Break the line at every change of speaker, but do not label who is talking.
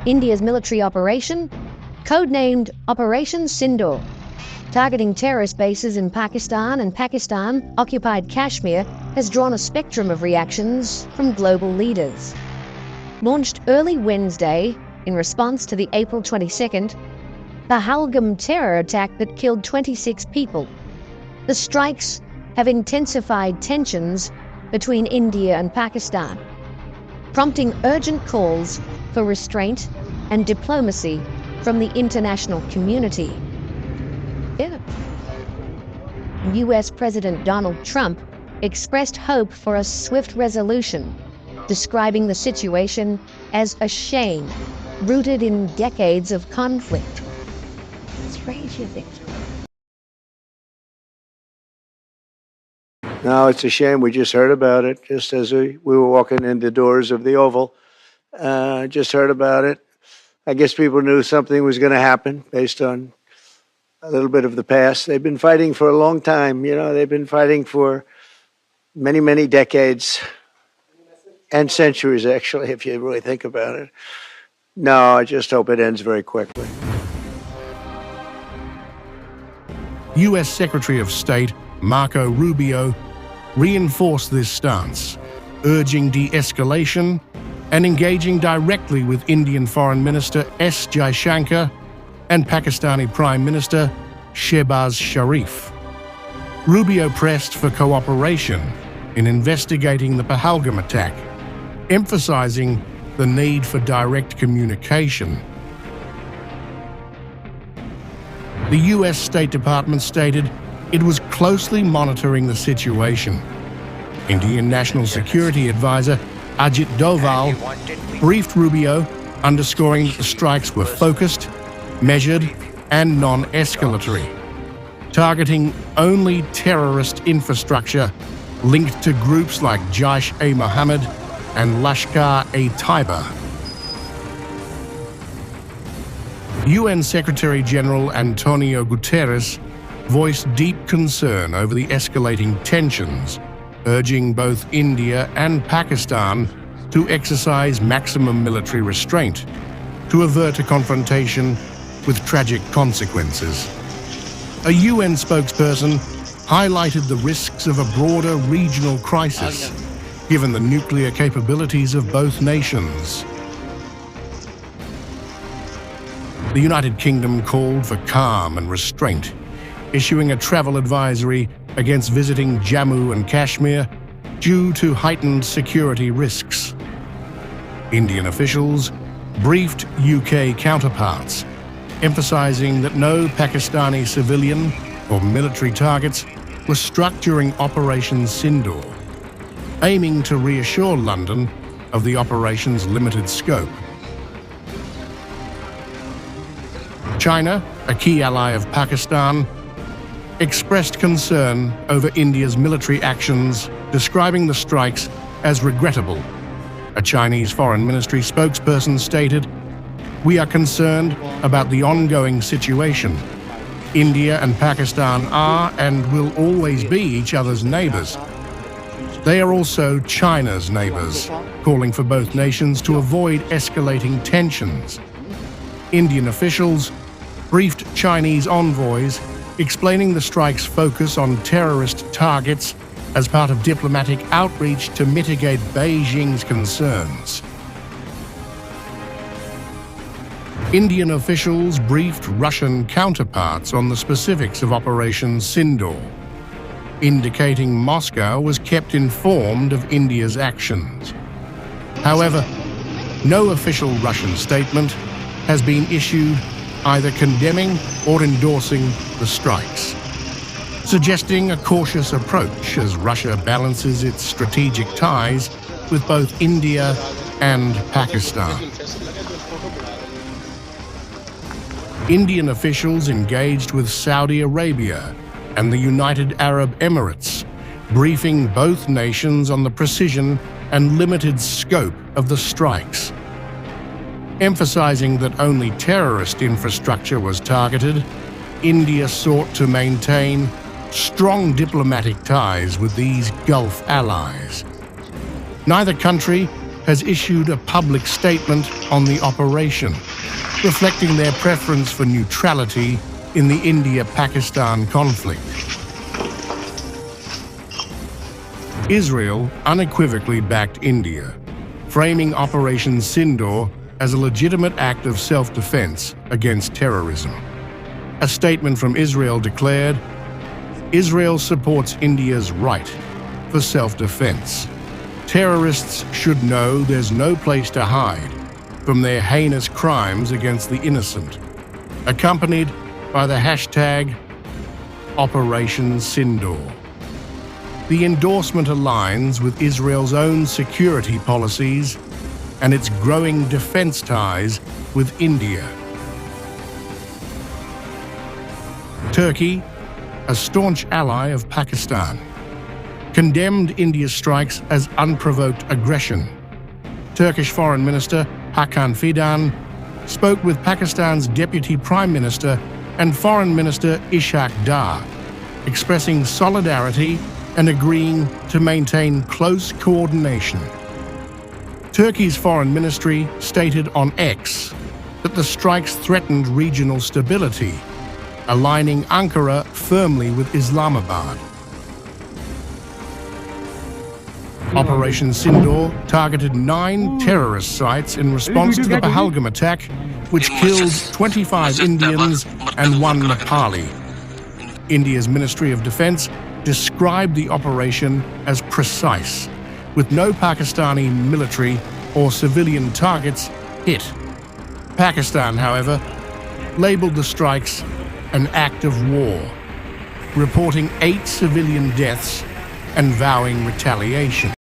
India's military operation, codenamed Operation Sindoor, targeting terrorist bases in Pakistan and Pakistan-occupied Kashmir, has drawn a spectrum of reactions from global leaders. Launched early Wednesday in response to the April 22nd Pahalgam terror attack that killed 26 people, the strikes have intensified tensions between India and Pakistan, prompting urgent calls for restraint and diplomacy from the international community. US President Donald Trump expressed hope for a swift resolution, describing the situation as a shame rooted in decades of conflict. It's crazy, you think?
No, it's a shame. We just heard about it just as we were walking in the doors of the Oval. Just heard about it. I guess people knew something was going to happen based on a little bit of the past. They've been fighting for a long time. You know, they've been fighting for many, many decades and centuries, actually, if you really think about it. No, I just hope it ends very quickly.
U.S. Secretary of State Marco Rubio reinforced this stance, urging de-escalation and engaging directly with Indian Foreign Minister S. Jaishankar and Pakistani Prime Minister Shehbaz Sharif. Rubio pressed for cooperation in investigating the Pahalgam attack, emphasizing the need for direct communication. The U.S. State Department stated it was closely monitoring the situation. Indian National Security Advisor Ajit Doval briefed Rubio, underscoring that the strikes were focused, measured, and non-escalatory, targeting only terrorist infrastructure linked to groups like Jaish-e-Mohammed and Lashkar-e-Taiba. UN Secretary-General Antonio Guterres voiced deep concern over the escalating tensions, urging both India and Pakistan to exercise maximum military restraint to avert a confrontation with tragic consequences. A UN spokesperson highlighted the risks of a broader regional crisis, given the nuclear capabilities of both nations. The United Kingdom called for calm and restraint, issuing a travel advisory against visiting Jammu and Kashmir due to heightened security risks. Indian officials briefed UK counterparts, emphasizing that no Pakistani civilian or military targets were struck during Operation Sindoor, aiming to reassure London of the operation's limited scope. China, a key ally of Pakistan, expressed concern over India's military actions, describing the strikes as regrettable. A Chinese Foreign Ministry spokesperson stated, "We are concerned about the ongoing situation. India and Pakistan are and will always be each other's neighbors. They are also China's neighbors, calling for both nations to avoid escalating tensions." Indian officials briefed Chinese envoys, explaining the strike's focus on terrorist targets as part of diplomatic outreach to mitigate Beijing's concerns. Indian officials briefed Russian counterparts on the specifics of Operation Sindoor, indicating Moscow was kept informed of India's actions. However, no official Russian statement has been issued either condemning or endorsing the strikes, suggesting a cautious approach as Russia balances its strategic ties with both India and Pakistan. Indian officials engaged with Saudi Arabia and the United Arab Emirates, briefing both nations on the precision and limited scope of the strikes. Emphasizing that only terrorist infrastructure was targeted, India sought to maintain strong diplomatic ties with these Gulf allies. Neither country has issued a public statement on the operation, reflecting their preference for neutrality in the India-Pakistan conflict. Israel unequivocally backed India, framing Operation Sindoor as a legitimate act of self-defense against terrorism. A statement from Israel declared, "Israel supports India's right for self-defense. Terrorists should know there's no place to hide from their heinous crimes against the innocent," accompanied by the hashtag Operation Sindoor. The endorsement aligns with Israel's own security policies and its growing defense ties with India. Turkey, a staunch ally of Pakistan, condemned India's strikes as unprovoked aggression. Turkish Foreign Minister Hakan Fidan spoke with Pakistan's Deputy Prime Minister and Foreign Minister Ishaq Dar, expressing solidarity and agreeing to maintain close coordination. Turkey's foreign ministry stated on X that the strikes threatened regional stability, aligning Ankara firmly with Islamabad. Operation Sindoor targeted 9 terrorist sites in response to the Pahalgam attack, which killed 25 Indians and 1 Nepali. India's Ministry of Defense described the operation as precise, with no Pakistani military or civilian targets hit. Pakistan, however, labeled the strikes an act of war, reporting 8 civilian deaths and vowing retaliation.